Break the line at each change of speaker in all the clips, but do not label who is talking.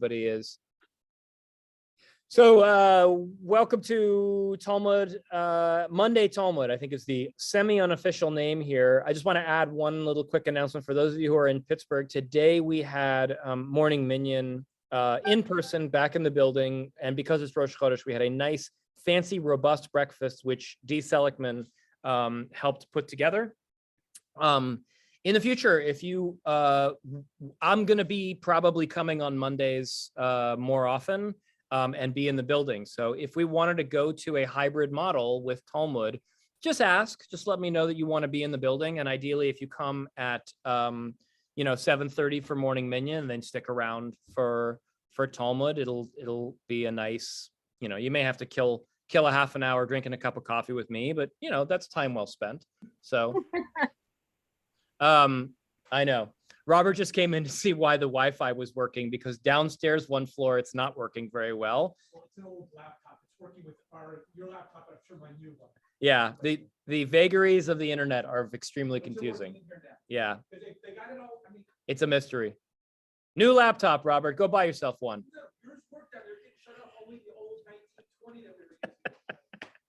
everybody is. So welcome to Talmud, Monday Talmud, I think is the semi-unofficial name here. I just want to add one little quick announcement for those of you who are in Pittsburgh. Today we had Morning Minyan in person back in the building. And because it's Rosh Chodesh, we had a nice, fancy, robust breakfast, which Dee Seligman helped put together. In the future, if you, I'm going to be probably coming on Mondays more often. And be in the building. So if we wanted to go to a hybrid model with Talmud, just let me know that you want to be in the building. And ideally, if you come at 7:30 for morning minyan and then stick around for Talmud, it'll be a nice, you may have to kill a half an hour drinking a cup of coffee with me, but that's time well spent. So I know. Robert just came in to see why the Wi-Fi was working, because downstairs one floor it's not working very well.
Well, it's an old laptop. It's working with your laptop, but I'm sure my new one.
Yeah, the vagaries of the internet are extremely confusing. Yeah,
they got it all. I mean,
it's a mystery. New laptop, Robert. Go buy yourself one.
Yours worked out. It shut off only the old 1920 that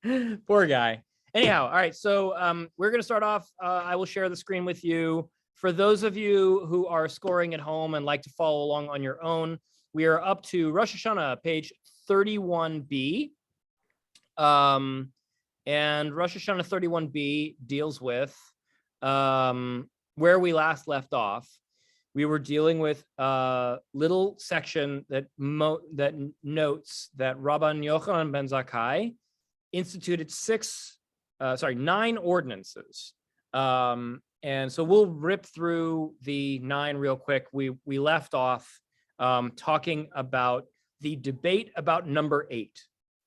we were using.
Poor guy. Anyhow, all right. So we're going to start off. I will share the screen with you. For those of you who are scoring at home and like to follow along on your own, we are up to Rosh Hashanah, page 31b. And Rosh Hashanah 31b deals with where we last left off. We were dealing with a little section that notes that Rabban Yochanan ben Zakkai instituted 9 ordinances. And so we'll rip through the 9 real quick. We left off talking about the debate about number 8.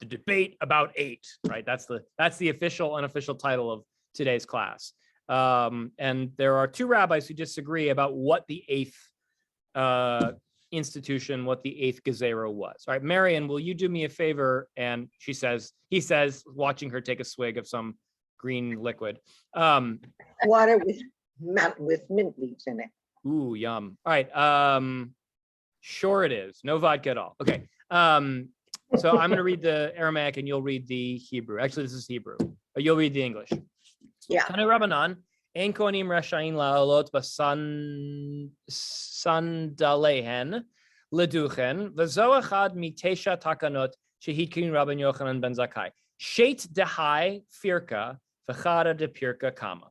The debate about 8, right? That's the official, unofficial title of today's class. And there are 2 rabbis who disagree about what the 8th institution, what the 8th gezerah was. All right, Marion, will you do me a favor? And he says, watching her take a swig of some green liquid.
Water with mint leaves in it.
Ooh, yum. All right. Sure it is. No vodka at all. Okay. So I'm going to read the Aramaic and you'll read the Hebrew. Actually, this is Hebrew. You'll read the English.
Yeah.
Tanu Rabbanan, ein kohanim rashayin la'olot b'sandalehen leduchen v'zo echad mitesha takkanot shehitkin Rabban Yochanan ben Zakkai. Sheit dehai firka v'chada de pirka kama.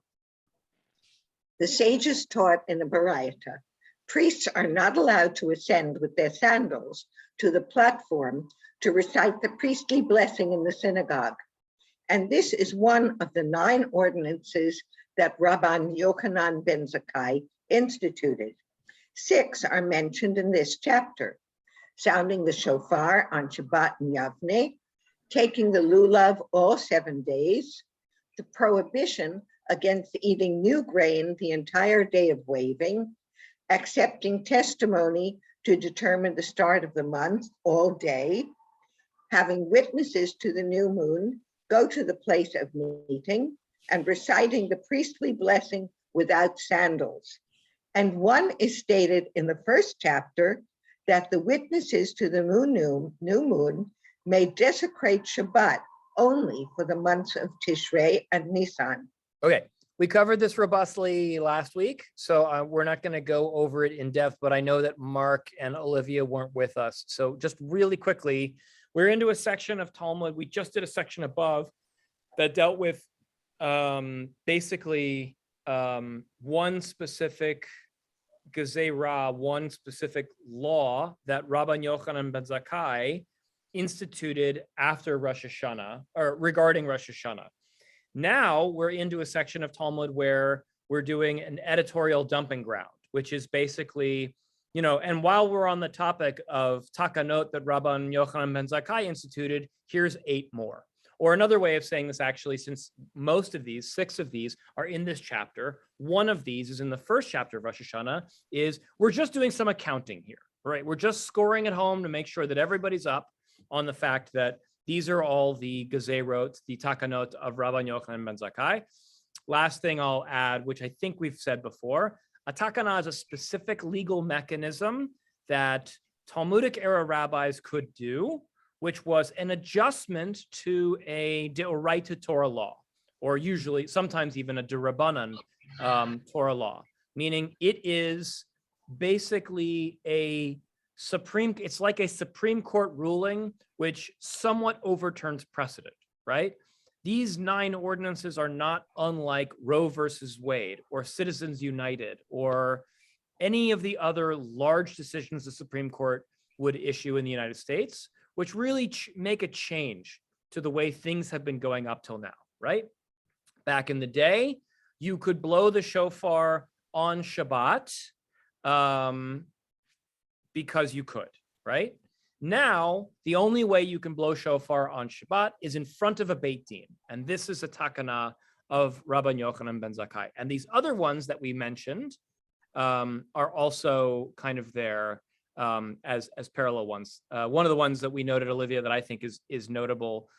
The sages taught in the Baraita, priests are not allowed to ascend with their sandals to the platform to recite the priestly blessing in the synagogue. And this is one of the 9 ordinances that Rabban Yochanan ben Zakkai instituted. 6 are mentioned in this chapter: sounding the shofar on Shabbat and Yavne, taking the lulav all 7 days, the prohibition against eating new grain the entire day of waving, accepting testimony to determine the start of the month all day, having witnesses to the new moon, go to the place of meeting, and reciting the priestly blessing without sandals. And one is stated in the first chapter that the witnesses to the new moon may desecrate Shabbat only for the months of Tishrei and Nisan.
Okay, we covered this robustly last week, so we're not going to go over it in depth, but I know that Mark and Olivia weren't with us. So just really quickly, we're into a section of Talmud. We just did a section above that dealt with basically one specific gezerah, one specific law that Rabban Yochanan ben Zakkai instituted after Rosh Hashanah, or regarding Rosh Hashanah. Now we're into a section of Talmud where we're doing an editorial dumping ground, which is basically, and while we're on the topic of takkanot that Rabban Yochanan ben Zakkai instituted, here's 8 more. Or another way of saying this, actually, since most of these, 6 of these, are in this chapter, one of these is in the first chapter of Rosh Hashanah, is we're just doing some accounting here, right? We're just scoring at home to make sure that everybody's up on the fact that these are all the gezerot, the takkanot of Rabban Yochanan ben Zakkai. Last thing I'll add, which I think we've said before, a takkanah is a specific legal mechanism that Talmudic era rabbis could do, which was an adjustment to a deoraita Torah law, or usually sometimes even a derabbanan Torah law, meaning it is basically it's like a Supreme Court ruling, which somewhat overturns precedent, right? These 9 ordinances are not unlike Roe versus Wade or Citizens United or any of the other large decisions the Supreme Court would issue in the United States, which really make a change to the way things have been going up till now, right? Back in the day, you could blow the shofar on Shabbat because you could, right? Now, the only way you can blow shofar on Shabbat is in front of a Beit Din. And this is a takkanot of Rabban Yochanan ben Zakkai. And these other ones that we mentioned are also kind of there as parallel ones. One of the ones that we noted, Olivia, that I think is notable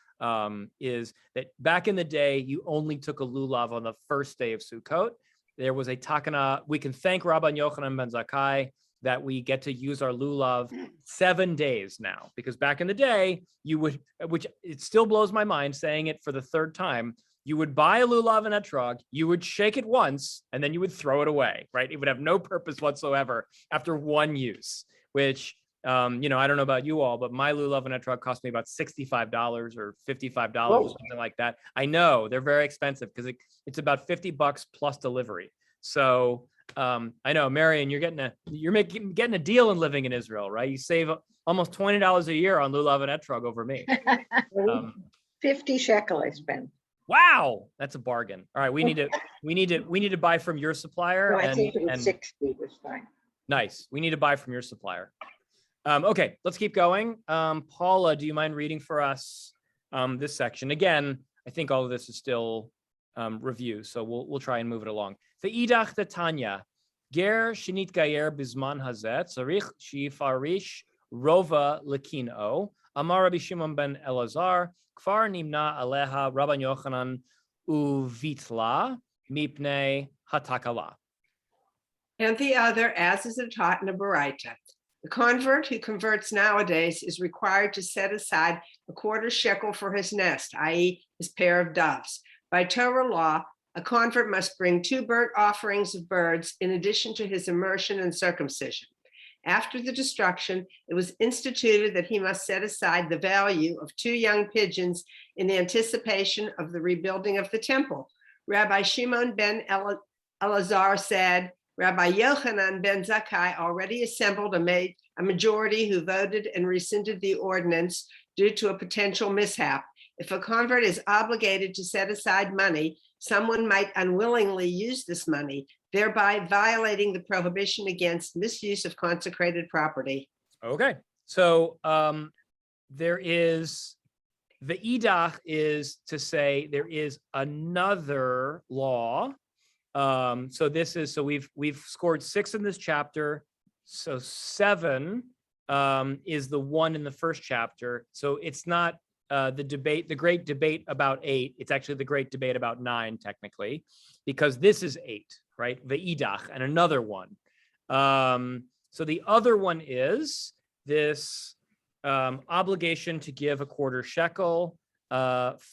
is that back in the day, you only took a lulav on the first day of Sukkot. There was a takkanot. We can thank Rabban Yochanan ben Zakkai that we get to use our lulav 7 days now, because back in the day, you would, which it still blows my mind saying it for the 3rd time, you would buy a lulav and etrog, you would shake it once, and then you would throw it away, right? It would have no purpose whatsoever after one use, which, I don't know about you all, but my lulav and etrog cost me about $65 or $55 or something like that. I know they're very expensive because it's about $50 plus delivery. So I know, Marion, you're getting a deal in living in Israel, right? You save almost $20 a year on lulav and etrog over me.
50 shekel I spent.
Wow, that's a bargain. All right, we need to buy from your supplier.
No, I think it was 60 was fine.
Nice. We need to buy from your supplier. Okay, let's keep going. Paula, do you mind reading for us this section? Again, I think all of this is still review, so we'll try and move it along. Ve'idach Tanya, ger shinit gayer bizman hazet tzarich shifarish rova lekino. Amar Rabbi Shimon ben Elazar, kfar nimna aleha Rabban Yochanan uvitla mipnei hatakala.
And the other, as is taught in the Baraita. The convert who converts nowadays is required to set aside a quarter shekel for his nest, i.e. his pair of doves. By Torah law, a convert must bring 2 burnt offerings of birds in addition to his immersion and circumcision. After the destruction, it was instituted that he must set aside the value of 2 young pigeons in anticipation of the rebuilding of the temple. Rabbi Shimon ben Elazar said, Rabbi Yochanan ben Zakkai already assembled a majority who voted and rescinded the ordinance due to a potential mishap. If a convert is obligated to set aside money, someone might unwillingly use this money, thereby violating the prohibition against misuse of consecrated property.
Okay, so there is, the idach is to say there is another law. So we've scored 6 in this chapter. So 7 is the one in the first chapter. So it's not the great debate about 8. It's actually the great debate about 9, technically, because this is 8, right? Ve'idach, and another one. So the other one is this obligation to give a quarter shekel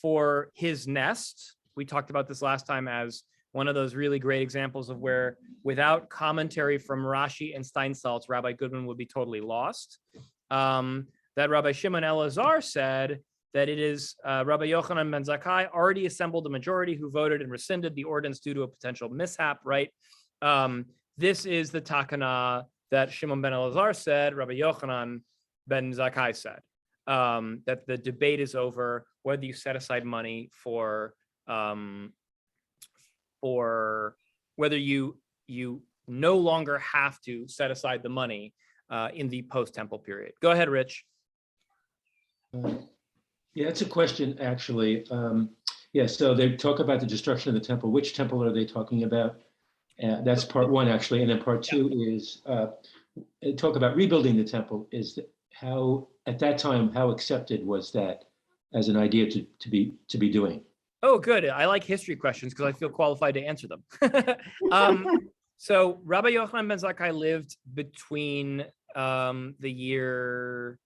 for his nest. We talked about this last time as one of those really great examples of where, without commentary from Rashi and Steinsaltz, Rabbi Goodman would be totally lost. That Rabbi Shimon Elazar said that it is Rabbi Yochanan ben Zakkai already assembled a majority who voted and rescinded the ordinance due to a potential mishap, right? This is the takkanot that Shimon ben Elazar said, Rabbi Yochanan ben Zakkai said, that the debate is over whether you set aside money for whether you no longer have to set aside the money in the post-temple period. Go ahead, Rich.
Yeah, it's a question, actually. So they talk about the destruction of the temple. Which temple are they talking about? That's part 1, actually. And then part 2 is talk about rebuilding the temple. Is how, at that time, how accepted was that as an idea to be doing?
Oh, good. I like history questions because I feel qualified to answer them. So Rabbi Yochanan ben Zakkai lived between the year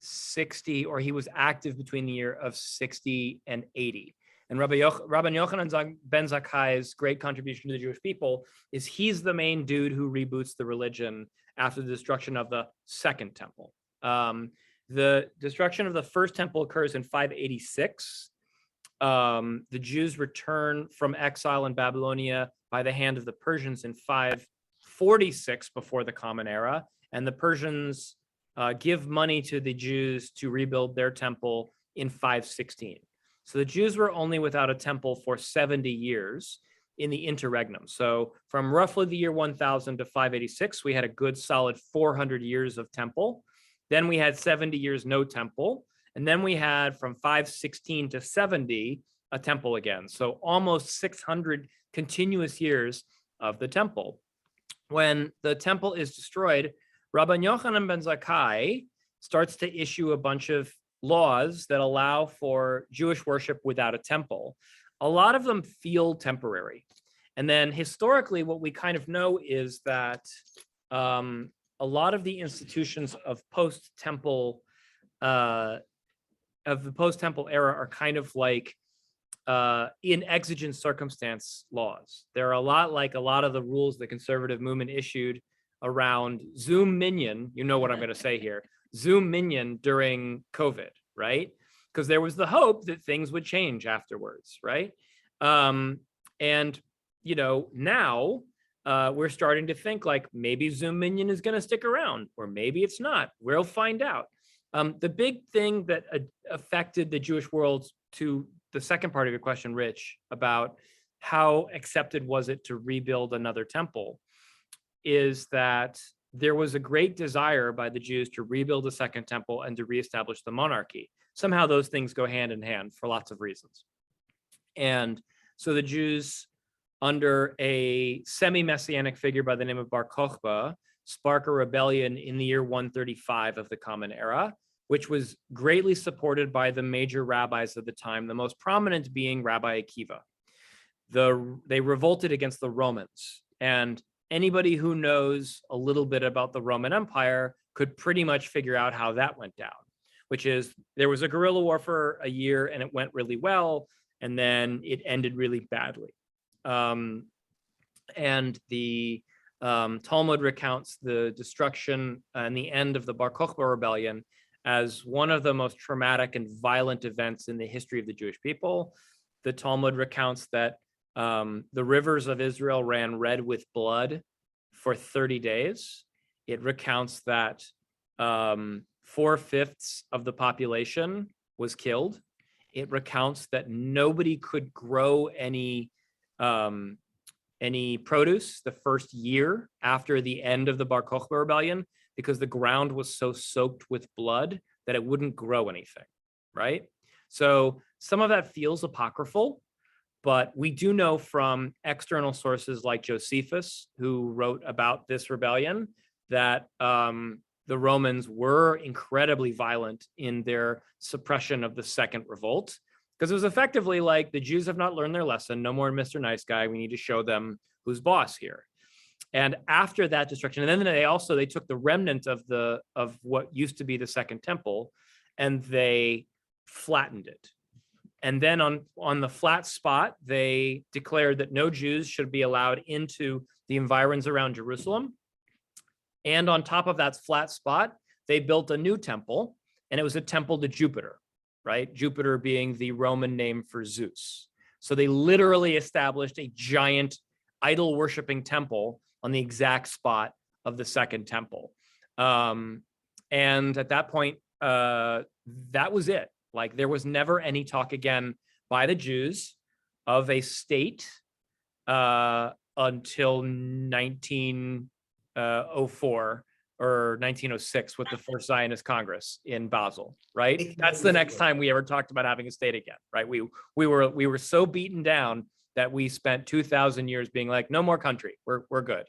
60, or he was active between the year of 60 and 80. And Rabban Yochanan ben Zakkai's great contribution to the Jewish people is he's the main dude who reboots the religion after the destruction of the second temple. The destruction of the first temple occurs in 586. The Jews return from exile in Babylonia by the hand of the Persians in 546 before the Common Era, and the Persians give money to the Jews to rebuild their temple in 516. So the Jews were only without a temple for 70 years in the interregnum. So from roughly the year 1000 to 586, we had a good solid 400 years of temple. Then we had 70 years no temple. And then we had from 516 to 70 a temple again. So almost 600 continuous years of the temple. When the temple is destroyed, Rabban Yochanan ben Zakkai starts to issue a bunch of laws that allow for Jewish worship without a temple. A lot of them feel temporary. And then historically, what we kind of know is that a lot of the institutions of post-temple era are kind of like in exigent circumstance laws. They're a lot like a lot of the rules the conservative movement issued around Zoom Minyan, you know what I'm going to say here, Zoom Minyan during COVID, right? Because there was the hope that things would change afterwards, right? And, you know, now we're starting to think like maybe Zoom Minyan is going to stick around, or maybe it's not. We'll find out. The big thing that affected the Jewish world, to the second part of your question, Rich, about how accepted was it to rebuild another temple, is that there was a great desire by the Jews to rebuild a second temple and to reestablish the monarchy. Somehow those things go hand in hand for lots of reasons. And so the Jews, under a semi-messianic figure by the name of Bar Kokhba, spark a rebellion in the year 135 of the Common Era, which was greatly supported by the major rabbis of the time, the most prominent being Rabbi Akiva. They revolted against the Romans, and anybody who knows a little bit about the Roman Empire could pretty much figure out how that went down, which is there was a guerrilla war for a year and it went really well, and then it ended really badly. And the Talmud recounts the destruction and the end of the Bar Kokhba rebellion as one of the most traumatic and violent events in the history of the Jewish people. The Talmud recounts that the rivers of Israel ran red with blood for 30 days. It recounts that 4/5 of the population was killed. It recounts that nobody could grow any produce the first year after the end of the Bar Kokhba rebellion, because the ground was so soaked with blood that it wouldn't grow anything, right? So some of that feels apocryphal, but we do know from external sources like Josephus, who wrote about this rebellion, that the Romans were incredibly violent in their suppression of the second revolt, because it was effectively like the Jews have not learned their lesson. No more Mr. Nice Guy. We need to show them who's boss here. And after that destruction, and then they took the remnant of what used to be the second temple, and they flattened it. And then on the flat spot, they declared that no Jews should be allowed into the environs around Jerusalem. And on top of that flat spot, they built a new temple, and it was a temple to Jupiter, right? Jupiter being the Roman name for Zeus. So they literally established a giant idol worshiping temple on the exact spot of the second temple. And at that point, that was it. Like, there was never any talk again by the Jews of a state until 1904 or 1906 with the first Zionist Congress in Basel, right? That's the next time we ever talked about having a state again, right? We were so beaten down that we spent 2,000 years being like, no more country, we're good.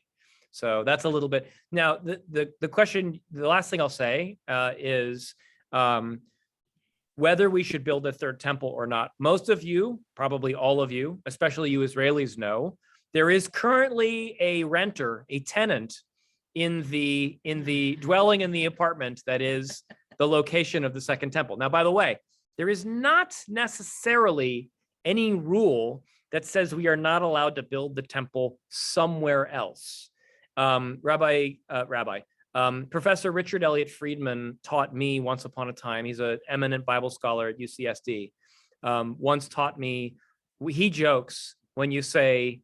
So that's a little bit. Now, the question, the last thing I'll say is whether we should build a third temple or not. Most of you, probably all of you, especially you Israelis, know there is currently a renter, a tenant in the dwelling in the apartment that is the location of the second temple. Now, by the way, there is not necessarily any rule that says we are not allowed to build the temple somewhere else. Professor Richard Elliott Friedman taught me once upon a time. He's an eminent Bible scholar at UCSD. Once taught me, he jokes when you say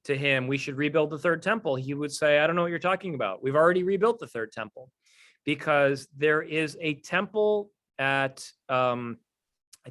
to him, we should rebuild the third temple, he would say, I don't know what you're talking about. We've already rebuilt the third temple, because there is a temple at, I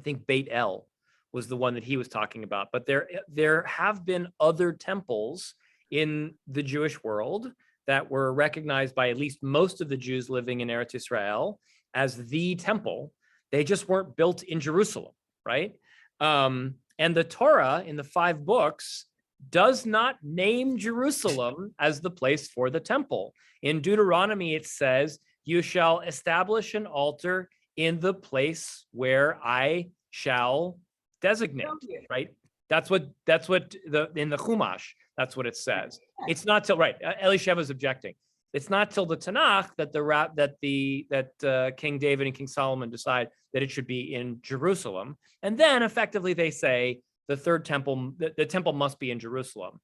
think Beit El was the one that he was talking about. But there have been other temples in the Jewish world that were recognized by at least most of the Jews living in Eretz Israel as the temple. They just weren't built in Jerusalem, right? And the Torah in the 5 books does not name Jerusalem as the place for the temple. In Deuteronomy, it says, you shall establish an altar in the place where I shall designate, right? That's what in the Chumash, that's what it says. It's not till, right, Elisheva is objecting. It's not till the Tanakh that King David and King Solomon decide that it should be in Jerusalem. And then effectively they say the third temple, the temple must be in Jerusalem.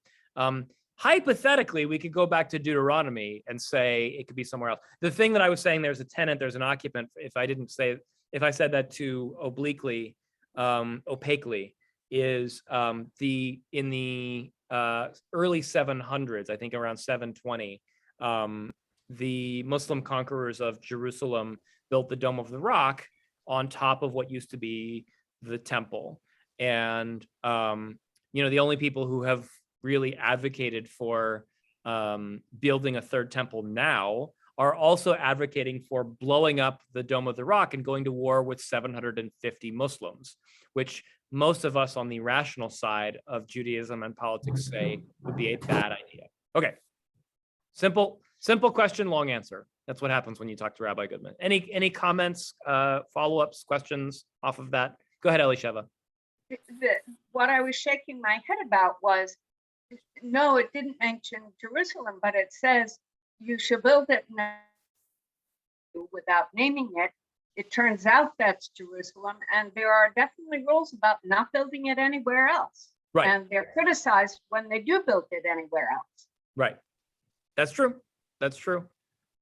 Hypothetically, we could go back to Deuteronomy and say it could be somewhere else. The thing that I was saying, there's a tenant, there's an occupant. If I said that too opaquely, is in the early 700s, I think around 720, the Muslim conquerors of Jerusalem built the Dome of the Rock on top of what used to be the temple. And, the only people who have really advocated for building a third temple now are also advocating for blowing up the Dome of the Rock and going to war with 750 Muslims, which most of us on the rational side of Judaism and politics say would be a bad idea. Okay, simple question, long answer. That's what happens when you talk to Rabbi Goodman. Any comments, follow-ups, questions off of that? Go ahead, Elisheva.
What I was shaking my head about was, no, it didn't mention Jerusalem, but it says you should build it now without naming it. It turns out that's Jerusalem, and there are definitely rules about not building it anywhere else.
Right.
And they're criticized when they do build it anywhere else.
Right. That's true. That's true.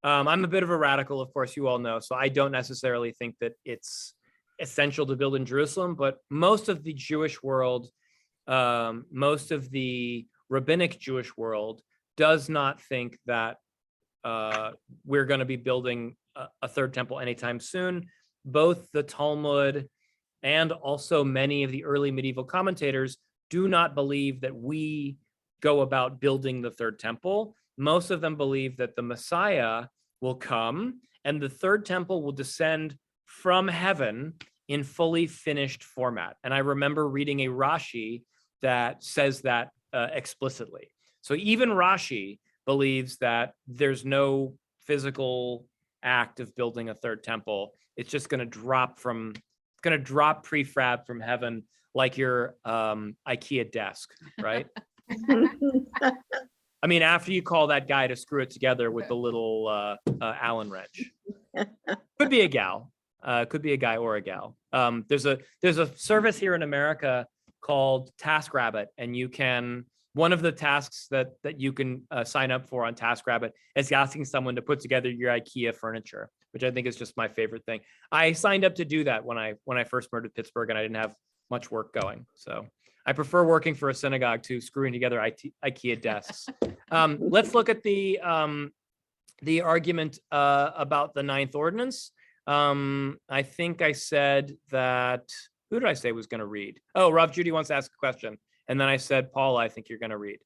I'm a bit of a radical, of course, you all know, so I don't necessarily think that it's essential to build in Jerusalem, but most of the Jewish world, most of the rabbinic Jewish world does not think that we're going to be building a third temple anytime soon. Both the Talmud and also many of the early medieval commentators do not believe that we go about building the third temple. Most of them believe that the Messiah will come and the third temple will descend from heaven in fully finished format. And I remember reading a Rashi that says that explicitly. So even Rashi believes that there's no physical act of building a third temple. It's just going to drop prefab from heaven like your IKEA desk, right? I mean, after you call that guy to screw it together with the little Allen wrench. Could be a gal, could be a guy or a gal. There's a service here in America called TaskRabbit, and you can, one of the tasks that you can sign up for on TaskRabbit is asking someone to put together your IKEA furniture, which I think is just my favorite thing. I signed up to do that when I first moved to Pittsburgh, and I didn't have much work going. So I prefer working for a synagogue to screwing together IKEA desks. Let's look at the argument about the ninth ordinance. I think I said that, who did I say was going to read? Oh, Rav Judy wants to ask a question. And then I said, Paula, I think you're going to read.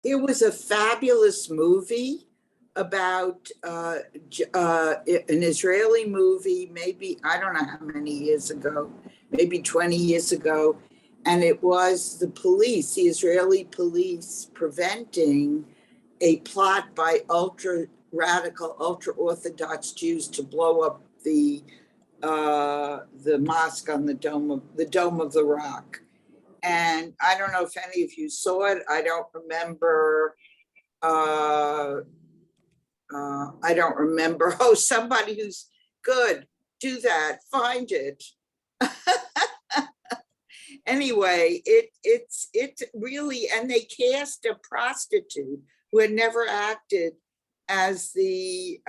There was a fabulous movie about an Israeli movie, maybe, I don't know how many years ago, maybe 20 years ago. And it was the Israeli police preventing a plot by ultra radical, ultra Orthodox Jews to blow up the mosque on the Dome of the Rock. And I don't know if any of you saw it. I don't remember I don't remember. Oh, somebody who's good, do that, find it. Anyway, it's really, and they cast a prostitute who had never acted as the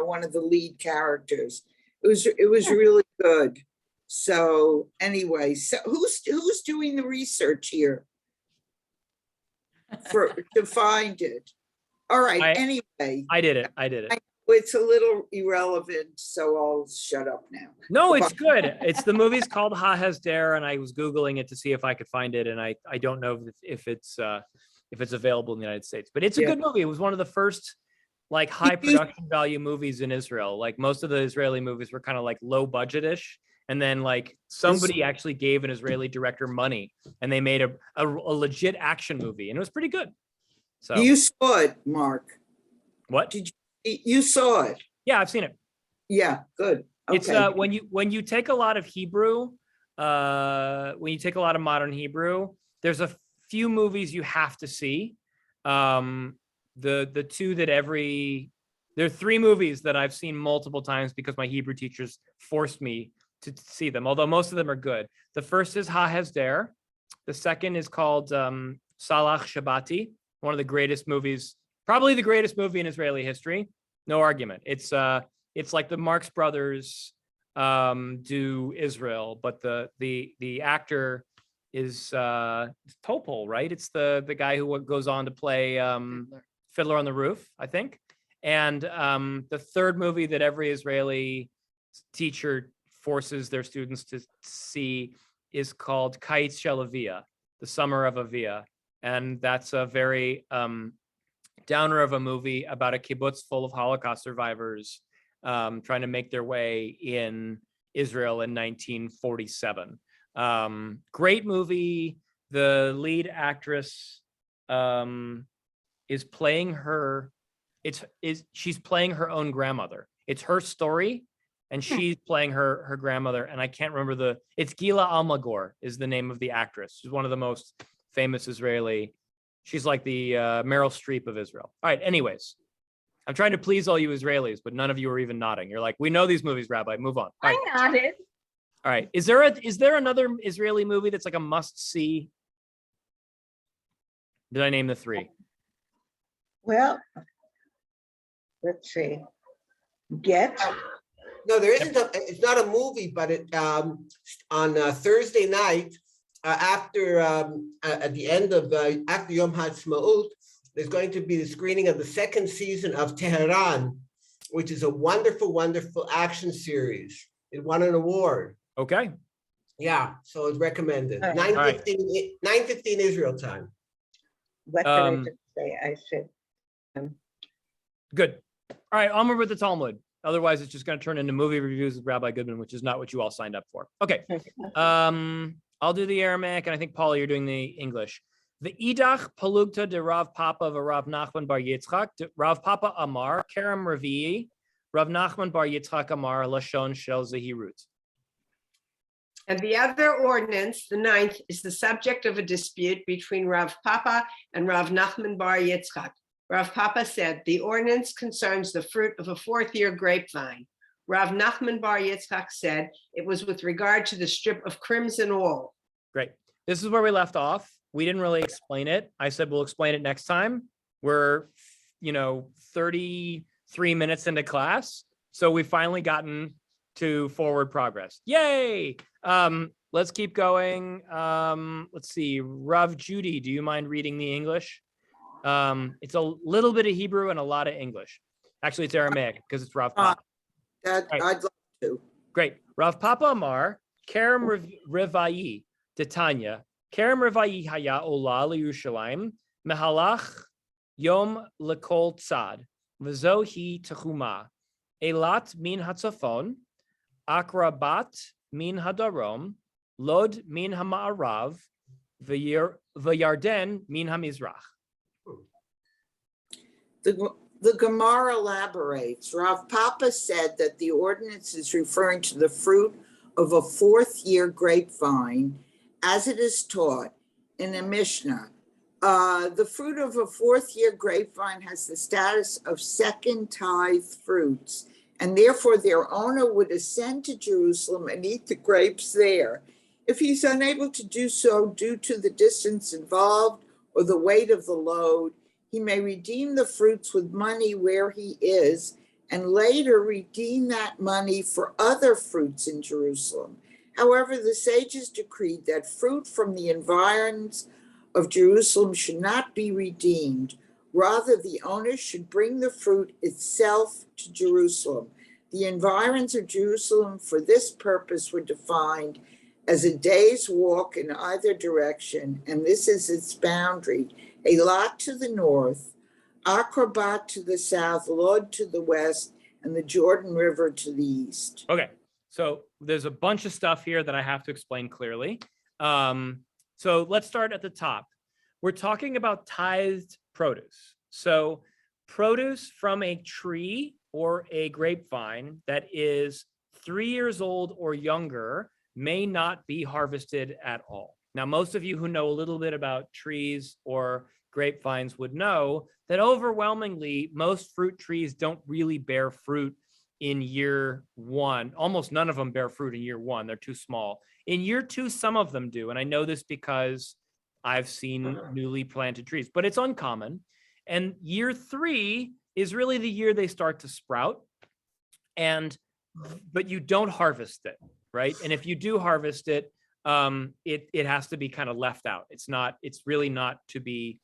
one of the lead characters. It was really good. So anyway, so who's doing the research here to find it? All right, anyway.
I did it.
It's a little irrelevant, so I'll shut up now.
No, it's good. It's the movie's called Ha Hasder, and I was Googling it to see if I could find it, and I don't know if it's available in the United States, but it's a good movie. It was one of the first like high production value movies in Israel. Like most of the Israeli movies were kind of like low budget-ish, and then like somebody actually gave an Israeli director money, and they made a legit action movie, and it was pretty good. So
you saw it, Mark.
What?
You saw it?
Yeah, I've seen it.
Yeah, good. Okay.
It's when you take a lot of Hebrew, when you take a lot of modern Hebrew, there's a few movies you have to see. The two that there are three movies that I've seen multiple times because my Hebrew teachers forced me to see them, although most of them are good. The first is Ha Hasder. The second is called Salach Shabbati, one of the greatest movies, probably the greatest movie in Israeli history. No argument. It's like the Marx Brothers do Israel, but the actor is Topol, right? It's the guy who goes on to play Fiddler on the Roof, I think. And the third movie that every Israeli teacher forces their students to see is called Kietz Shel Avia, The Summer of Avia. And that's a very downer of a movie about a kibbutz full of Holocaust survivors trying to make their way in Israel in 1947. Great movie. The lead actress is playing her. She's playing her own grandmother. It's her story, and she's playing her grandmother. And I can't remember it's Gila Almagor is the name of the actress. She's one of the most famous Israeli. She's like the Meryl Streep of Israel. All right. Anyways, I'm trying to please all you Israelis, but none of you are even nodding. You're like, we know these movies, Rabbi. Move on.
I nodded.
All right. Is there another Israeli movie that's like a must see? Did I name the three?
Well, let's see. Get.
No, there isn't. It's not a movie, but it on Thursday night after at the end of after Yom HaTzmaut, there's going to be the screening of the second season of Tehran, which is a wonderful, wonderful action series. It won an award.
Okay.
Yeah, so it's recommended.
All right.
9:15 Israel time.
What did I just say? I said.
Good. All right. I'll remember the Talmud. Otherwise, it's just going to turn into movie reviews with Rabbi Goodman, which is not what you all signed up for. Okay. I'll do the Aramaic, and I think, Paula, you're doing the English. The Idach Palugta de Rav Papa of Rav Nachman Bar Yitzchak, Rav Papa Amar, Kerem Ravi'i, Rav Nachman Bar Yitzchak Amar, Lashon Shel Zehirut.
And the other ordinance, the 9th, is the subject of a dispute between Rav Papa and Rav Nachman Bar Yitzchak. Rav Papa said, the ordinance concerns the fruit of a 4th-year grapevine. Rav Nachman Bar Yitzchak said it was with regard to the strip of crimson wool.
Great. This is where we left off. We didn't really explain it. I said we'll explain it next time. We're, 33 minutes into class. So we've finally gotten to forward progress. Yay! Let's keep going. Let's see. Rav Judy, do you mind reading the English? It's a little bit of Hebrew and a lot of English. Actually, it's Aramaic because it's Rav Papa.
That
Right.
I'd love to.
Great. Rav Papa Amar, Kerem Revayi, Titania, Kerem Revayi Haya Ola Yerushalayim, Mehalach Yom Lekol Tzad, V'zohi Techuma, Elat min Hatzafon, Akrabat min Hadarom, Lod min Hama'arav, V'Yarden min Hamizrach.
The Gemara elaborates. Rav Papa said that the ordinance is referring to the fruit of a 4th-year grapevine, as it is taught in the Mishnah. The fruit of a fourth-year grapevine has the status of second tithe fruits, and therefore their owner would ascend to Jerusalem and eat the grapes there. If he's unable to do so due to the distance involved or the weight of the load, he may redeem the fruits with money where he is, and later redeem that money for other fruits in Jerusalem. However, the sages decreed that fruit from the environs of Jerusalem should not be redeemed. Rather, the owner should bring the fruit itself to Jerusalem. The environs of Jerusalem for this purpose were defined as a day's walk in either direction, and this is its boundary: Eilat to the north, Akrabat to the south, Lod to the west, and the Jordan River to the east.
Okay, so there's a bunch of stuff here that I have to explain clearly. So let's start at the top. We're talking about tithed produce. So produce from a tree or a grapevine that is 3 years old or younger may not be harvested at all. Now, most of you who know a little bit about trees or grapevines would know that overwhelmingly, most fruit trees don't really bear fruit in year one. Almost none of them bear fruit in year one. They're too small. In year two, some of them do. And I know this because I've seen newly planted trees, but it's uncommon. And year three is really the year they start to sprout. But you don't harvest it, right? And if you do harvest it, it has to be kind of left out. It's really not to be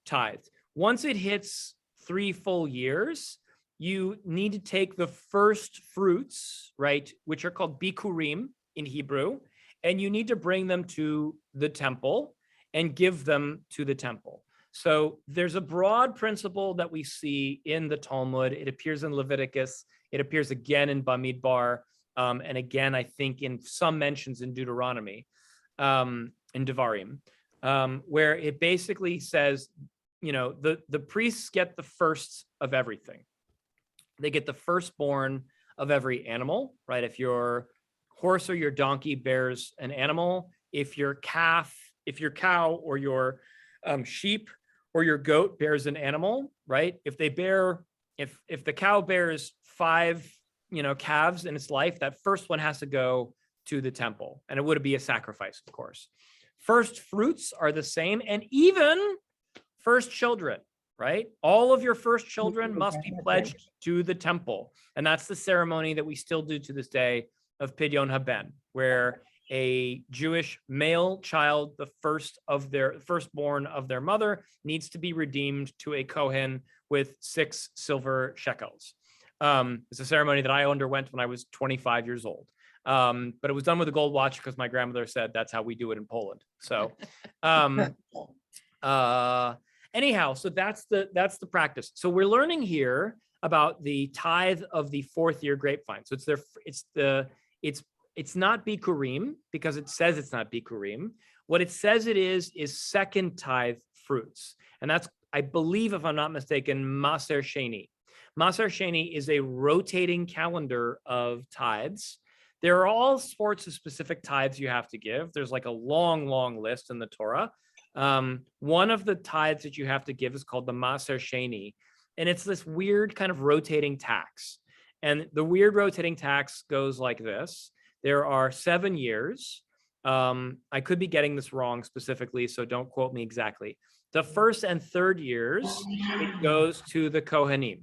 tithed. Once it hits 3 full years, you need to take the first fruits, right, which are called bikurim in Hebrew, and you need to bring them to the temple and give them to the temple. So there's a broad principle that we see in the Talmud. It appears in Leviticus. It appears again in Bamidbar, and again, I think in some mentions in Deuteronomy, in Devarim, where it basically says, the priests get the first of everything. They get the firstborn of every animal, right? If your horse or your donkey bears an animal, if your cow or your sheep or your goat bears an animal, right? If the cow bears 5, calves in its life, that first one has to go to the temple, and it would be a sacrifice, of course. First fruits are the same, and even first children, right? All of your first children must be pledged to the temple. And that's the ceremony that we still do to this day of Pidyon Haben, where a Jewish male child, the firstborn of their mother, needs to be redeemed to a Kohen with 6 silver shekels. It's a ceremony that I underwent when I was 25 years old. But it was done with a gold watch because my grandmother said that's how we do it in Poland. So, anyhow, so that's the practice. So we're learning here about the tithe of the 4th year grapevine. So it's not bikurim because it says it's not bikurim. What it says it is second tithe fruits. And that's, I believe, if I'm not mistaken, Maser Sheni. Maser Sheni is a rotating calendar of tithes. There are all sorts of specific tithes you have to give. There's like a long, long list in the Torah. One of the tithes that you have to give is called the Maser Sheni. And it's this weird kind of rotating tax. And the weird rotating tax goes like this. There are 7 years. I could be getting this wrong specifically, so don't quote me exactly. The 1st and 3rd years, it goes to the Kohanim.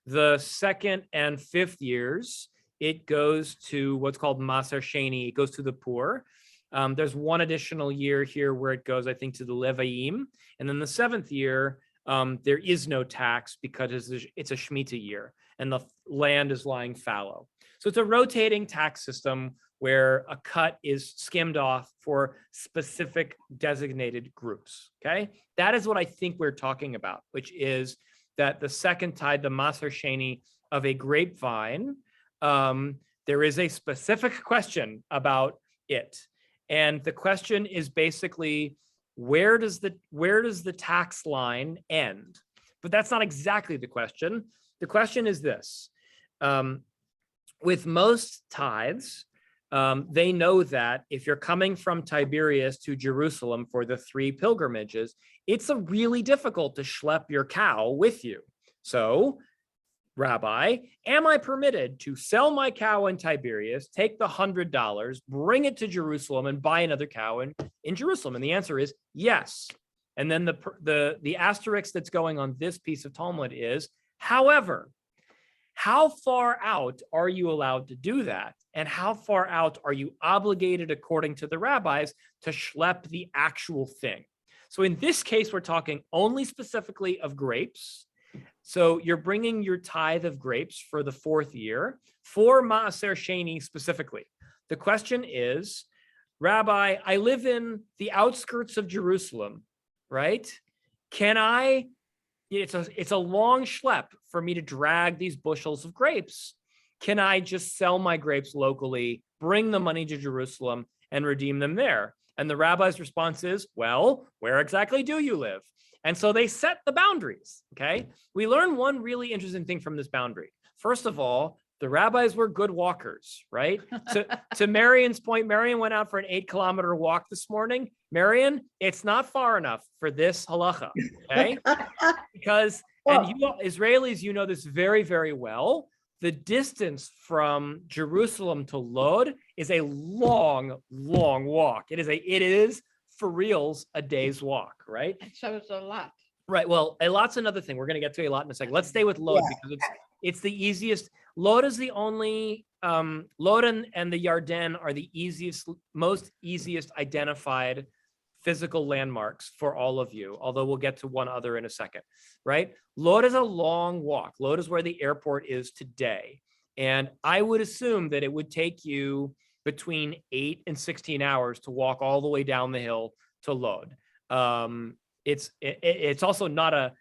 The 2nd and 5th years, it goes to what's called Maser Sheni. It goes to the poor. There's one additional year here where it goes, I think, to the Levaim. And then the 7th year, there is no tax because it's a Shemitah year and the land is lying fallow. So it's a rotating tax system where a cut is skimmed off for specific designated groups, okay? That is what I think we're talking about, which is that the second tithe, the Maser Sheni of a grapevine, there is a specific question about it. And the question is basically, where does the tax line end? But that's not exactly the question. The question is this. With most tithes, They know that if you're coming from Tiberias to Jerusalem for the 3 pilgrimages, it's really difficult to schlep your cow with you. So, Rabbi, am I permitted to sell my cow in Tiberias, take the $100, bring it to Jerusalem, and buy another cow in Jerusalem? And the answer is yes. And then the asterisk that's going on this piece of Talmud is, however, how far out are you allowed to do that? And how far out are you obligated, according to the rabbis, to schlep the actual thing? So in this case, we're talking only specifically of grapes. So you're bringing your tithe of grapes for the 4th year, for Maaser Sheni specifically. The question is, Rabbi, I live in the outskirts of Jerusalem, right? It's a long schlep for me to drag these bushels of grapes. Can I just sell my grapes locally, bring the money to Jerusalem, and redeem them there? And the rabbi's response is, well, where exactly do you live? And so they set the boundaries, okay? We learn one really interesting thing from this boundary. First of all, the rabbis were good walkers, right? To Marion's point, Marion went out for an 8-kilometer walk this morning. Marion, it's not far enough for this halacha, okay? Because, and you Israelis, you know this very, very well. The distance from Jerusalem to Lod is a long, long walk. It is for reals a day's walk, right?
So it's a lot.
Right. Well, a lot's another thing. We're going to get to a lot in a second. Let's stay with Lod because it's the easiest. Lod is the only Lod and the Yarden are the most easiest identified physical landmarks for all of you, although we'll get to one other in a second, right? Lod is a long walk. Lod is where the airport is today. And I would assume that it would take you between 8 and 16 hours to walk all the way down the hill to Lod. It's also not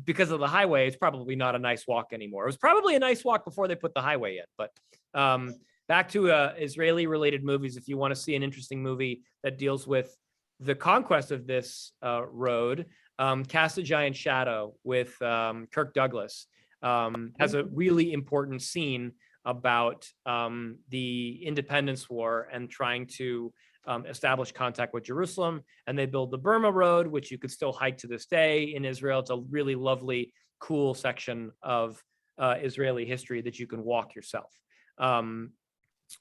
because of the highway, it's probably not a nice walk anymore. It was probably a nice walk before they put the highway in, but back to Israeli related movies. If you want to see an interesting movie that deals with the conquest of this road, Cast a Giant Shadow with Kirk Douglas has a really important scene about the Independence War and trying to establish contact with Jerusalem. And they build the Burma Road, which you could still hike to this day in Israel. It's a really lovely, cool section of Israeli history that you can walk yourself.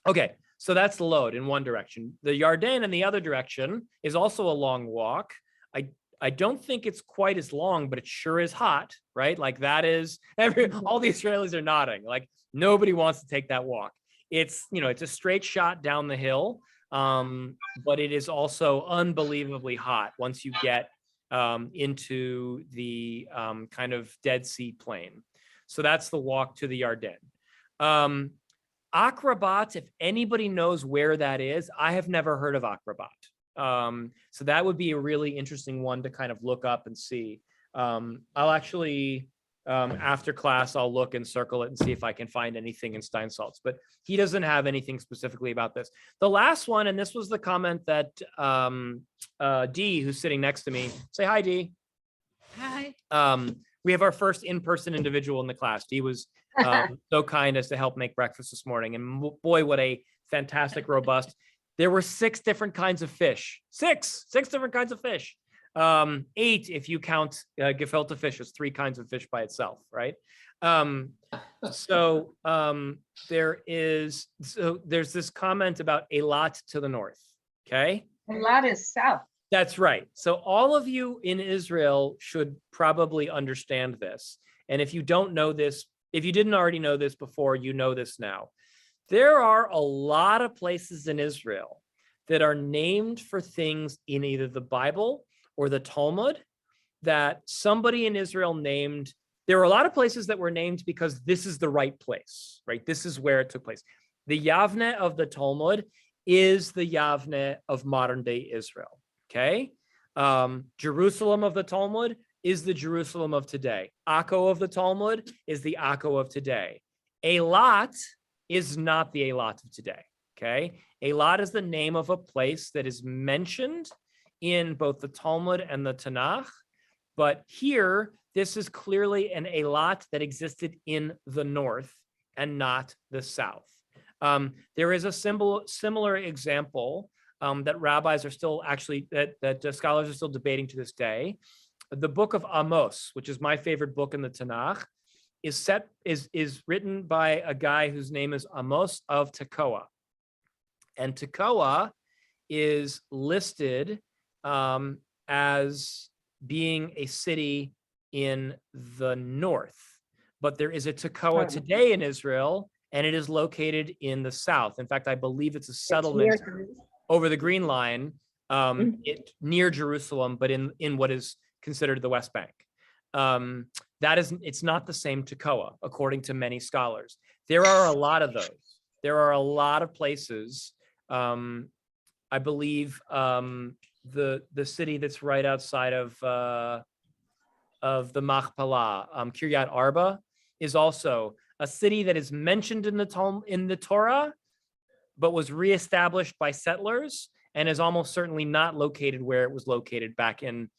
Okay, so that's the Lod in one direction. The Yarden in the other direction is also a long walk. I don't think it's quite as long, but it sure is hot, right? Like that is, all the Israelis are nodding. Like nobody wants to take that walk. It's a straight shot down the hill, but it is also unbelievably hot once you get into the kind of Dead Sea plain. So that's the walk to the Yarden. Akrabat, if anybody knows where that is, I have never heard of Akrabat. So that would be a really interesting one to kind of look up and see. I'll actually, after class, I'll look and circle it and see if I can find anything in Steinsaltz, but he doesn't have anything specifically about this. The last one, and this was the comment that Dee, who's sitting next to me, say hi, Dee.
Hi.
We have our first in-person individual in the class. Dee was so kind as to help make breakfast this morning. And boy, what a fantastic, robust. There were 6 different kinds of fish. Six different kinds of fish. 8 if you count gefilte fish as 3 kinds of fish by itself, right? There's this comment about a lot to the north. Okay.
A lot is south.
That's right. So all of you in Israel should probably understand this. And if you don't know this, if you didn't already know this before, you know this now. There are a lot of places in Israel that are named for things in either the Bible or the Talmud that somebody in Israel named. There are a lot of places that were named because this is the right place, right? This is where it took place. The Yavne of the Talmud is the Yavne of modern day Israel, okay? Jerusalem of the Talmud is the Jerusalem of today. Akko of the Talmud is the Akko of today. Eilat is not the Eilat of today, okay? Eilat is the name of a place that is mentioned in both the Talmud and the Tanakh, but here, this is clearly an Eilat that existed in the north and not the south. There is a similar example that rabbis are still actually, that scholars are still debating to this day. The book of Amos, which is my favorite book in the Tanakh, is written by a guy whose name is Amos of Tekoa. And Tekoa is listed as being a city in the north, but there is a Tekoa today in Israel, and it is located in the south. In fact, I believe it's a settlement over the Green Line, near Jerusalem, but in what is considered the West Bank. It's not the same Tekoa, according to many scholars. There are a lot of those. There are a lot of places. I believe the city that's right outside of the Machpelah, Kiryat Arba, is also a city that is mentioned in the Torah, but was reestablished by settlers and is almost certainly not located where it was located back in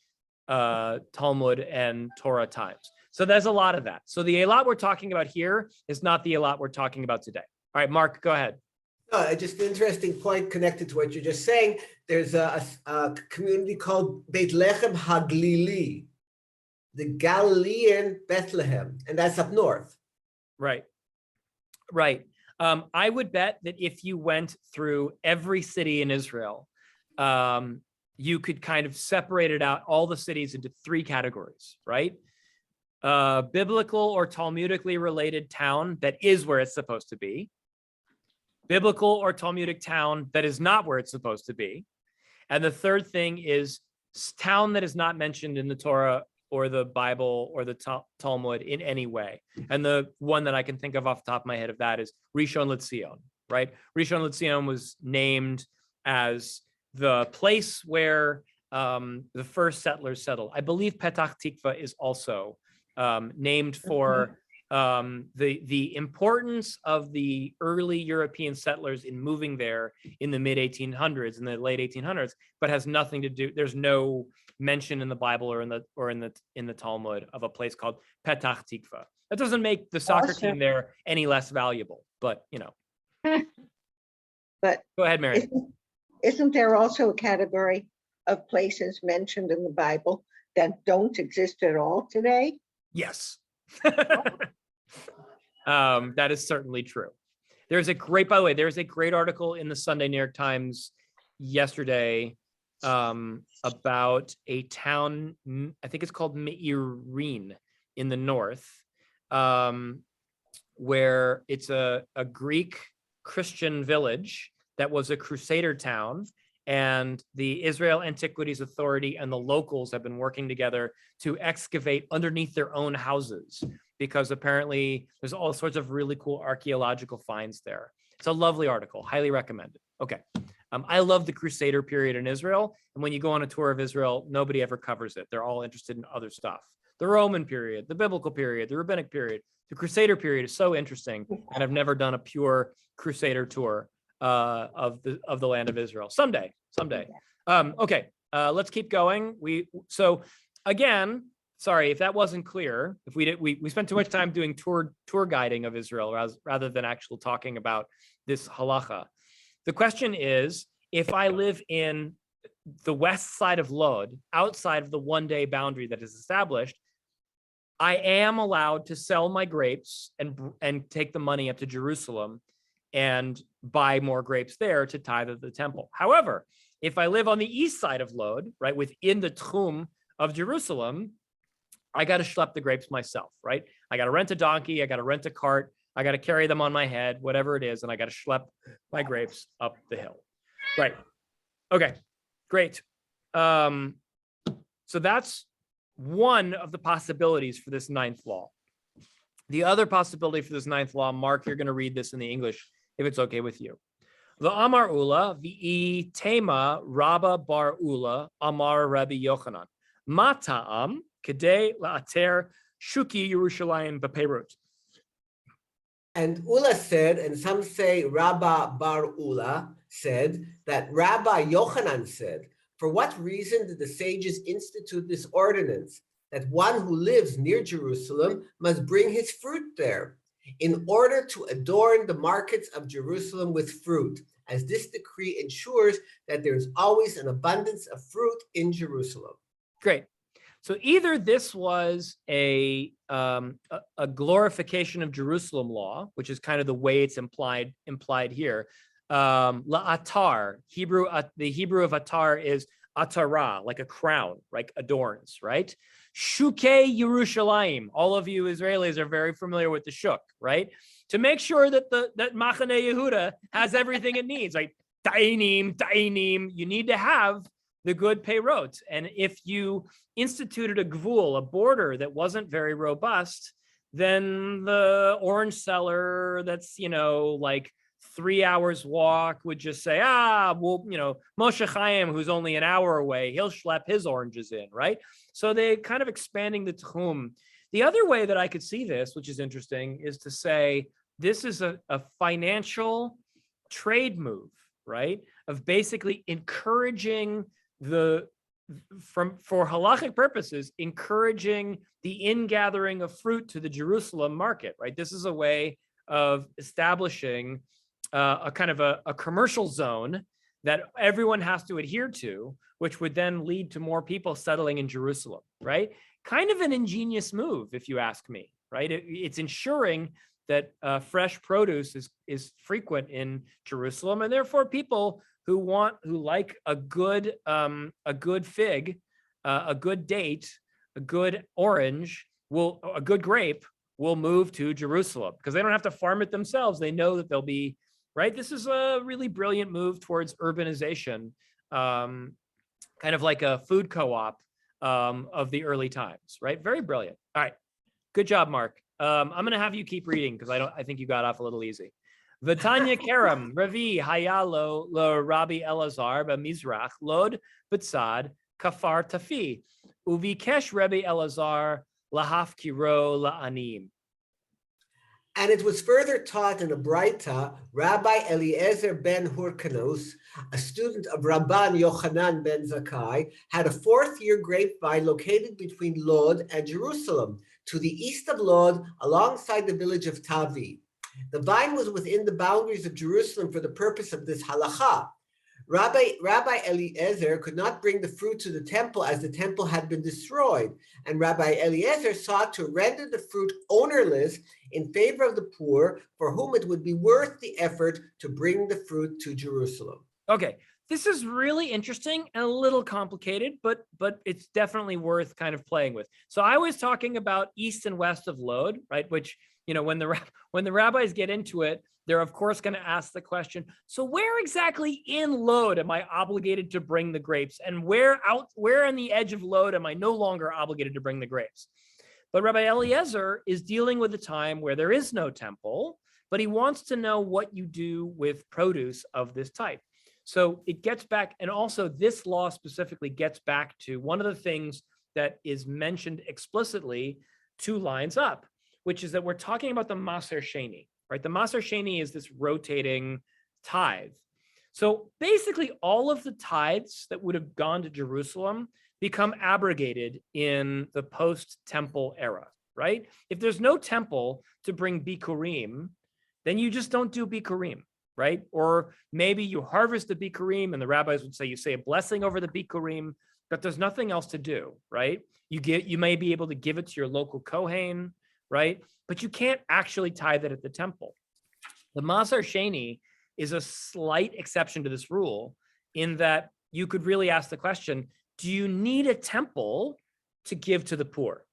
Talmud and Torah times. So there's a lot of that. So the Eilat we're talking about here is not the Eilat we're talking about today. All right, Mark, go ahead.
Just an interesting point connected to what you're just saying. There's a community called Beit Lechem Haglili, the Galilean Bethlehem, and that's up north.
Right. I would bet that if you went through every city in Israel, you could kind of separate it out, all the cities, into three categories, right? Biblical or Talmudically related town that is where it's supposed to be. Biblical or Talmudic town that is not where it's supposed to be. And the third thing is town that is not mentioned in the Torah or the Bible or the Talmud in any way. And the one that I can think of off the top of my head of that is Rishon LeZion, right? Rishon LeZion was named as the place where the first settlers settled. I believe Petach Tikva is also named for the importance of the early European settlers in moving there in the mid 1800s, in the late 1800s, but has nothing to do. There's no mention in the Bible or in the Talmud of a place called Petach Tikva. That doesn't make the soccer team there any less valuable, but you know.
But
go ahead, Mary.
Isn't there also a category of places mentioned in the Bible that don't exist at all today?
Yes. That is certainly true. By the way, there's a great article in the Sunday New York Times yesterday about a town, I think it's called Me'irin in the north, where it's a Greek Christian village that was a Crusader town, and the Israel Antiquities Authority and the locals have been working together to excavate underneath their own houses, because apparently there's all sorts of really cool archaeological finds there. It's a lovely article, highly recommended. Okay. I love the Crusader period in Israel. And when you go on a tour of Israel, nobody ever covers it. They're all interested in other stuff. The Roman period, the biblical period, the rabbinic period, the Crusader period is so interesting. And I've never done a pure Crusader tour of the land of Israel. Someday. Okay, let's keep going. So again, sorry if that wasn't clear. If we spent too much time doing tour guiding of Israel rather than actually talking about this halacha. The question is, if I live in the west side of Lod, outside of the one-day boundary that is established, I am allowed to sell my grapes and take the money up to Jerusalem and buy more grapes there to tithe of the temple. However, if I live on the east side of Lod, right, within the Tchum of Jerusalem, I got to schlep the grapes myself, right? I got to rent a donkey, I got to rent a cart, I got to carry them on my head, whatever it is, and I got to schlep my grapes up the hill. Right. Okay, great. So that's one of the possibilities for this ninth law. The other possibility for this ninth law, Mark, you're going to read this in the English, if it's okay with you. The Amar Ula, V'i Tema Rabba Bar Ula, Amar Rabbi Yochanan. Mata'am, Kedei La'ater, Shuki Yerushalayim Bepeirut.
And Ula said, and some say Rabba Bar Ula said, that Rabbi Yochanan said, for what reason did the sages institute this ordinance, that one who lives near Jerusalem must bring his fruit there? in order to adorn the markets of Jerusalem with fruit, as this decree ensures that there is always an abundance of fruit in Jerusalem.
Great. So either this was a glorification of Jerusalem law, which is kind of the way it's implied here. La'atar, the Hebrew of atar is atara, like a crown, like adorns, right? Shukei Yerushalayim. All of you Israelis are very familiar with the shuk, right? To make sure that that Machane Yehuda has everything it needs, like ta'inim, you need to have the good peyrot. And if you instituted a gvul, a border that wasn't very robust, then the orange seller that's, like 3 hours walk would just say, well, Moshe Chaim, who's only an hour away, he'll schlep his oranges in, right? So they kind of expanding the tchum. The other way that I could see this, which is interesting, is to say this is a financial trade move, right? Of basically encouraging for halachic purposes, encouraging the ingathering of fruit to the Jerusalem market, right? This is a way of establishing a kind of a commercial zone that everyone has to adhere to, which would then lead to more people settling in Jerusalem, right? Kind of an ingenious move, if you ask me, right? It's ensuring that fresh produce is frequent in Jerusalem, and therefore people who like a good fig, a good date, a good orange, a good grape will move to Jerusalem because they don't have to farm it themselves. They know that they'll be, right? This is a really brilliant move towards urbanization, kind of like a food co-op of the early times, right? Very brilliant. All right, good job, Mark. I'm going to have you keep reading because I think you got off a little easy. V'tanya Kerem, Ravi Hayalo lo Rabbi Elazar b'Mizrach Lod b'Tzad Kafar Tafi Uvikesh Rabbi Elazar lahafkiro la'anim.
And it was further taught in a Braita, Rabbi Eliezer ben Hurkanos, a student of Rabban Yochanan ben Zakkai, had a fourth-year grapevine located between Lod and Jerusalem, to the east of Lod, alongside the village of Tavi. The vine was within the boundaries of Jerusalem for the purpose of this halacha. Rabbi Eliezer could not bring the fruit to the temple as the temple had been destroyed, and Rabbi Eliezer sought to render the fruit ownerless in favor of the poor, for whom it would be worth the effort to bring the fruit to Jerusalem.
Okay, this is really interesting and a little complicated, but it's definitely worth kind of playing with. So I was talking about east and west of Lod, right? Which, when the rabbis get into it, they're of course going to ask the question, so where exactly in Lod am I obligated to bring the grapes? And where on the edge of Lod am I no longer obligated to bring the grapes? But Rabbi Eliezer is dealing with a time where there is no temple, but he wants to know what you do with produce of this type. So it gets back, and also this law specifically gets back to one of the things that is mentioned explicitly 2 lines up, which is that we're talking about the Maser Sheni. Right? The Maser Sheni is this rotating tithe. So basically all of the tithes that would have gone to Jerusalem become abrogated in the post-temple era, right? If there's no temple to bring bikurim, then you just don't do bikurim, right? Or maybe you harvest the bikurim and the rabbis would say, you say a blessing over the bikurim, but there's nothing else to do, right? You may be able to give it to your local Kohen, right? But you can't actually tithe it at the temple. The Maser Sheni is a slight exception to this rule in that you could really ask the question, do you need a temple to give to the poor,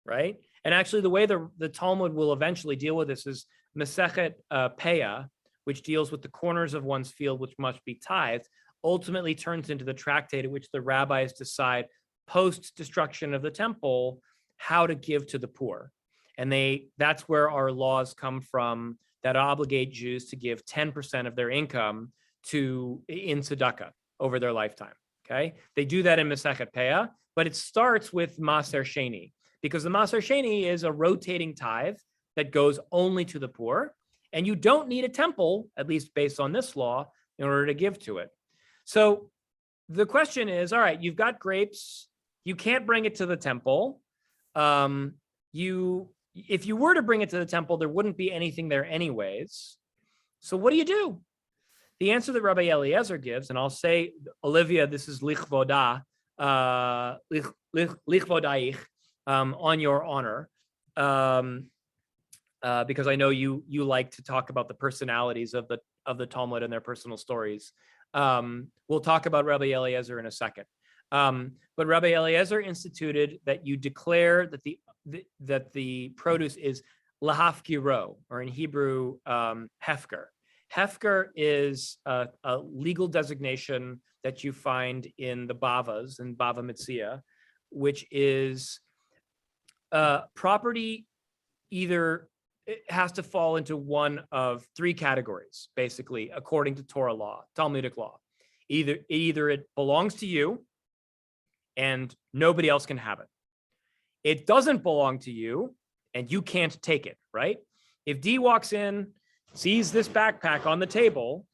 right? And actually the way the Talmud will eventually deal with this is Masechet Peah, which deals with the corners of one's field, which must be tithed, ultimately turns into the tractate at which the rabbis decide post-destruction of the temple how to give to the poor. And that's where our laws come from that obligate Jews to give 10% of their income in tzedakah over their lifetime, okay? They do that in Masechet Peah, but it starts with Maser Sheni, because the Maser Sheni is a rotating tithe that goes only to the poor, and you don't need a temple, at least based on this law, in order to give to it. So the question is, all right, you've got grapes, you can't bring it to the temple, if you were to bring it to the temple, there wouldn't be anything there anyways. So what do? The answer that Rabbi Eliezer gives, and I'll say, Olivia, this is lichvoda, lichvodaich, on your honor, because I know you like to talk about the personalities of the Talmud and their personal stories. We'll talk about Rabbi Eliezer in a second. But Rabbi Eliezer instituted that you declare that the produce is lahafkiro, or in Hebrew, hefker. Hefker is a legal designation that you find in the Bavas, in Bava Metzia, which is property either it has to fall into one of three categories, basically, according to Torah law, Talmudic law. Either it belongs to you and nobody else can have it. It doesn't belong to you and you can't take it, right? If D walks in, sees this backpack on the table,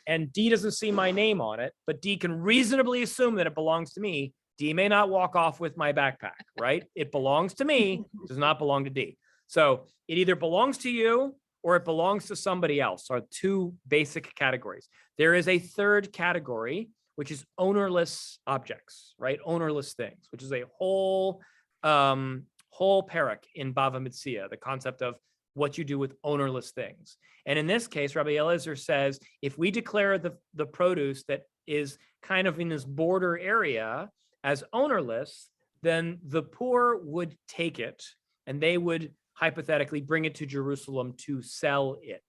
and D doesn't see my name on it, but D can reasonably assume that it belongs to me, D may not walk off with my backpack, right? It belongs to me, does not belong to D. So it either belongs to you or it belongs to somebody else, are two basic categories. There is a third category, which is ownerless objects, right? Ownerless things, which is a whole parak in Bava Metzia, the concept of what you do with ownerless things. And in this case, Rabbi Eliezer says, if we declare the produce that is kind of in this border area as ownerless, then the poor would take it and they would hypothetically bring it to Jerusalem to sell it.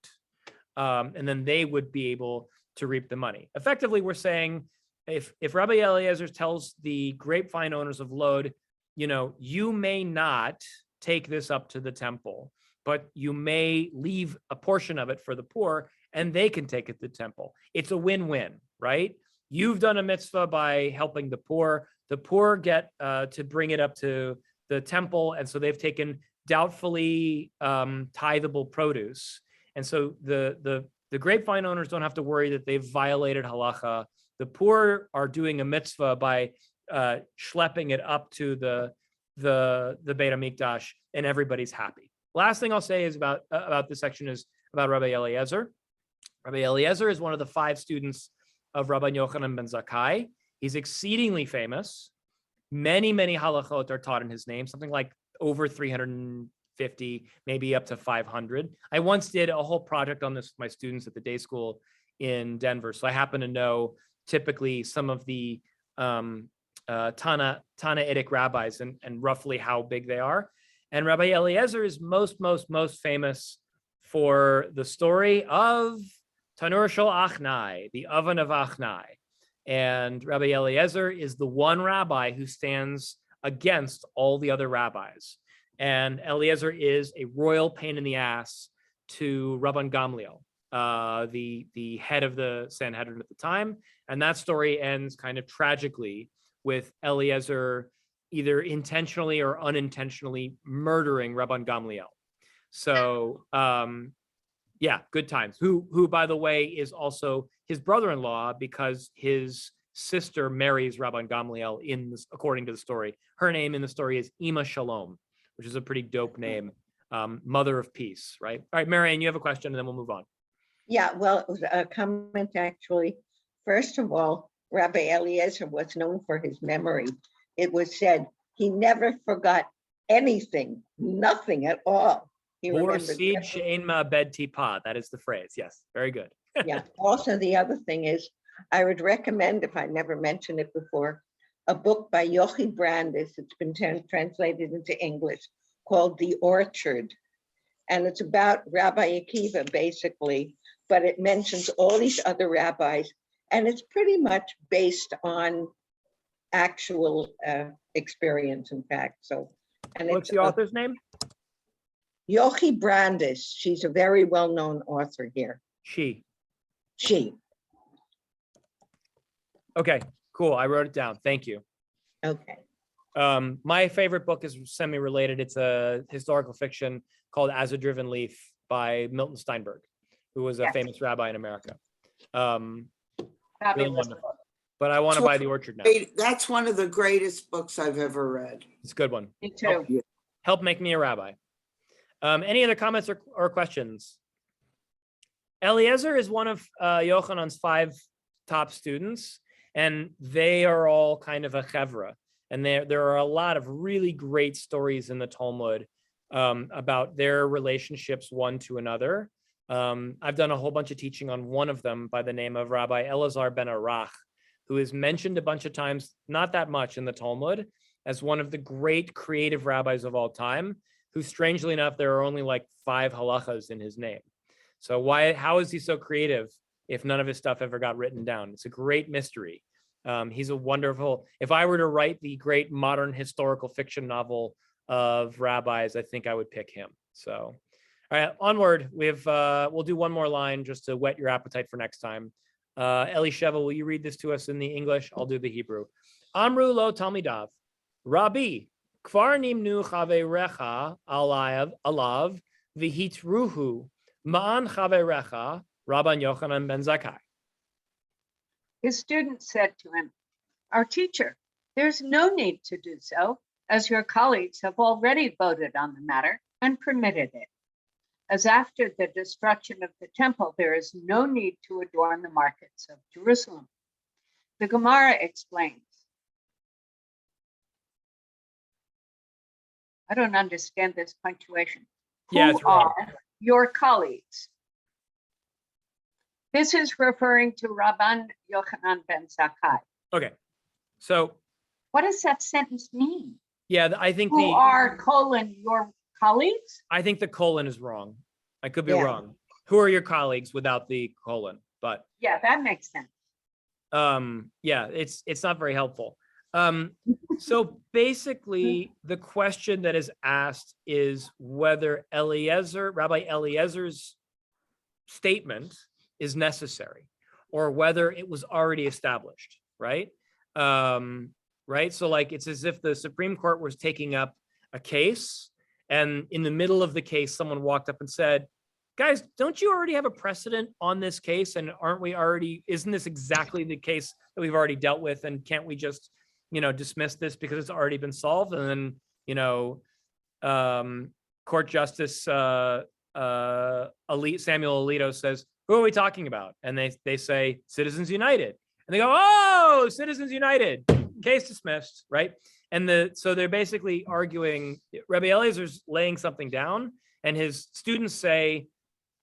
And then they would be able to reap the money. Effectively, we're saying, if Rabbi Eliezer tells the grapevine owners of Lod, you may not take this up to the temple, but you may leave a portion of it for the poor and they can take it to the temple. It's a win-win, right? You've done a mitzvah by helping the poor get to bring it up to the temple. And so they've taken doubtfully tithable produce. And so the grapevine owners don't have to worry that they've violated halacha. The poor are doing a mitzvah by schlepping it up to the Beit HaMikdash, and everybody's happy. Last thing I'll say is about this section is about Rabbi Eliezer. Rabbi Eliezer is one of the 5 students of Rabban Yochanan ben Zakkai. He's exceedingly famous. Many, many halachot are taught in his name, something like over 350, maybe up to 500. I once did a whole project on this with my students at the day school in Denver. So I happen to know typically some of the Tannaitic rabbis and roughly how big they are. And Rabbi Eliezer is most famous for the story of Tanur Shel Achnai, the oven of Achnai. And Rabbi Eliezer is the one rabbi who stands against all the other rabbis. And Eliezer is a royal pain in the ass to Rabban Gamliel, the head of the Sanhedrin at the time. And that story ends kind of tragically with Eliezer either intentionally or unintentionally murdering Rabban Gamliel. So yeah, good times. Who, by the way, is also his brother-in-law, because his sister marries Rabban Gamliel according to the story. Her name in the story is Ima Shalom, which is a pretty dope name, mother of peace, right? All right, Marianne, you have a question and then we'll move on.
Yeah, well, it was a comment actually. First of all, Rabbi Eliezer was known for his memory. It was said he never forgot anything, nothing at all. He remembered everything.
That is the phrase. Yes, very good.
Yeah. Also, the other thing is, I would recommend, if I never mentioned it before, a book by Yochi Brandis. It's been translated into English, called The Orchard. And it's about Rabbi Akiva, basically, but it mentions all these other rabbis. And it's pretty much based on actual experience, in fact. So, and
What's the author's name?
Yochi Brandis. She's a very well-known author here.
She. Okay, cool. I wrote it down. Thank you.
Okay.
My favorite book is semi-related. It's a historical fiction called As a Driven Leaf by Milton Steinberg, who was a famous rabbi in America. Really wonderful. But I want to buy The Orchard now.
That's one of the greatest books I've ever read.
It's a good one.
Me too.
Help make me a rabbi. Any other comments or questions? Eliezer is one of Yochanan's 5 top students, and they are all kind of a chevra. And there are a lot of really great stories in the Talmud about their relationships one to another. I've done a whole bunch of teaching on one of them by the name of Rabbi Elazar ben Arach, who is mentioned a bunch of times, not that much in the Talmud, as one of the great creative rabbis of all time, who strangely enough, there are only like 5 halachas in his name. So how is he so creative if none of his stuff ever got written down? It's a great mystery. He's a wonderful, if I were to write the great modern historical fiction novel of rabbis, I think I would pick him. So, all right, onward. We'll do one more line just to whet your appetite for next time. Elisheva, will you read this to us in the English? I'll do the Hebrew. Amru lo talmidav, Rabbi, kvar nimnu chaverecha alav v'hitruhu ma'an chaverecha Rabban Yochanan ben Zakkai.
His students said to him, "Our teacher, there's no need to do so, as your colleagues have already voted on the matter and permitted it. As after the destruction of the temple, there is no need to adorn the markets of Jerusalem." The Gemara explains. I don't understand this punctuation.
Yeah,
Who
it's wrong.
are your colleagues? This is referring to Rabban Yochanan ben Zakkai.
Okay, so
What does that sentence mean?
yeah, I think
Who are your colleagues?
I think the colon is wrong. I could be
Yeah.
wrong. Who are your colleagues without the colon? But
Yeah, that makes sense.
yeah, it's not very helpful. So basically, the question that is asked is whether Rabbi Eliezer's statement is necessary, or whether it was already established, right? Right. So like it's as if the Supreme Court was taking up a case, and in the middle of the case, someone walked up and said, "Guys, don't you already have a precedent on this case? And isn't this exactly the case that we've already dealt with? And can't we just, dismiss this because it's already been solved?" And then, Court Justice Samuel Alito says, "Who are we talking about?" And they say Citizens United, and they go, "Oh, Citizens United, case dismissed," right? And so they're basically arguing. Rabbi Eliezer's laying something down, and his students say,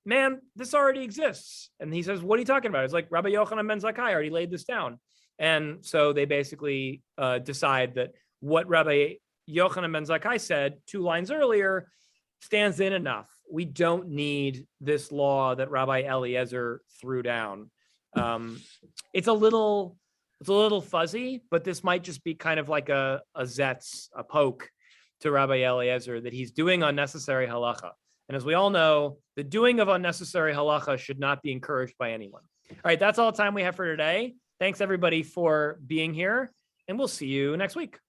"Man, this already exists." And he says, "What are you talking about?" It's like Rabbi Yochanan ben Zakkai already laid this down. And so they basically decide that what Rabbi Yochanan ben Zakkai said 2 lines earlier stands in enough. We don't need this law that Rabbi Eliezer threw down. It's a little fuzzy, but this might just be kind of like a poke to Rabbi Eliezer that he's doing unnecessary halacha. And as we all know, the doing of unnecessary halacha should not be encouraged by anyone. All right, that's all the time we have for today. Thanks everybody for being here, and we'll see you next week.